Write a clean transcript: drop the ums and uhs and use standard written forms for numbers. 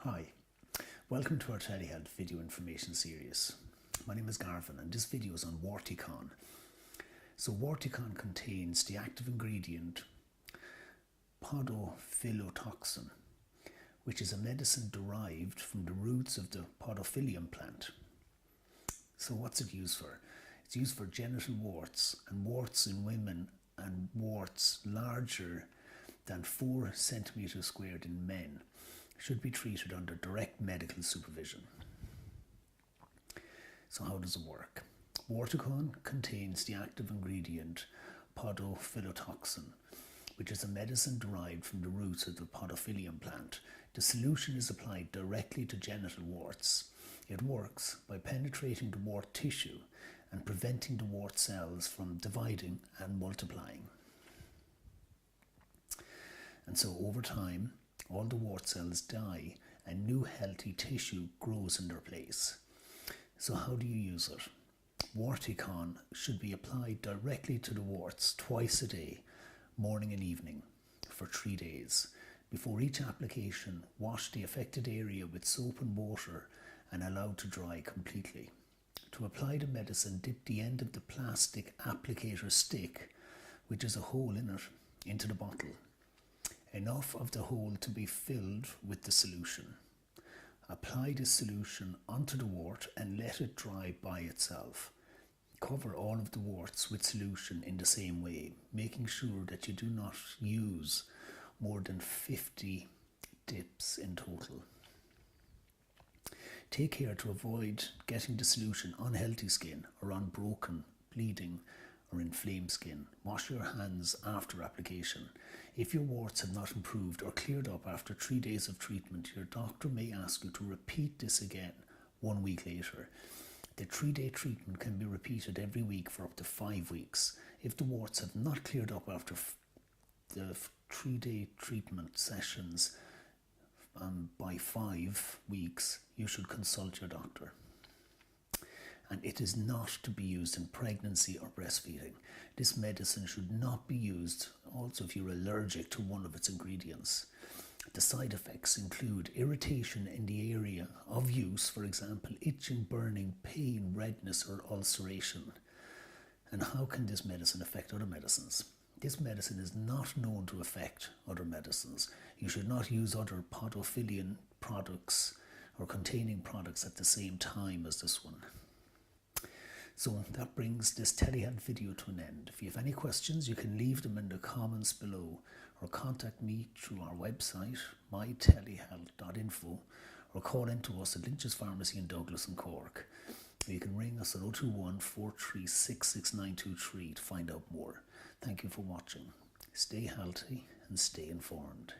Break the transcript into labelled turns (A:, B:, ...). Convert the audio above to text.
A: Hi, welcome to our telehealth video information series. My name is Garvin and this video is on Warticon. So Warticon contains the active ingredient podophyllotoxin, which is a medicine derived from the roots of the podophyllum plant. So what's it used for? It's used for genital warts and warts in women and warts larger than 4 centimeters squared in men should be treated under direct medical supervision. So how does it work? Warticon contains the active ingredient podophyllotoxin, which is a medicine derived from the roots of the podophyllum plant. The solution is applied directly to genital warts. It works by penetrating the wart tissue and preventing the wart cells from dividing and multiplying. And so over time, all the wart cells die and new healthy tissue grows in their place. So how do you use it? Warticon should be applied directly to the warts twice a day, morning and evening, for 3 days. Before each application, wash the affected area with soap and water and allow to dry completely. To apply the medicine, dip the end of the plastic applicator stick, which is a hole in it, into the bottle. Enough of the hole to be filled with the solution. Apply the solution onto the wart and let it dry by itself. Cover all of the warts with solution in the same way, making sure that you do not use more than 50 dips in total. Take care to avoid getting the solution on healthy skin or on broken, bleeding or inflamed skin. Wash your hands after application. If your warts have not improved or cleared up after 3 days of treatment, your doctor may ask you to repeat this again 1 week later. The 3-day treatment can be repeated every week for up to 5 weeks. If the warts have not cleared up after the 3-day treatment sessions by 5 weeks, you should consult your doctor. And it is not to be used in pregnancy or breastfeeding. This medicine should not be used also if you're allergic to one of its ingredients. The side effects include irritation in the area of use, for example, itching, burning, pain, redness or ulceration. And how can this medicine affect other medicines? This medicine is not known to affect other medicines. You should not use other podophyllum products or containing products at the same time as this one. So that brings this telehealth video to an end. If you have any questions, you can leave them in the comments below or contact me through our website, mytelehealth.info, or call in to us at Lynch's Pharmacy in Douglas and Cork. Or you can ring us at 021 436 6923 to find out more. Thank you for watching. Stay healthy and stay informed.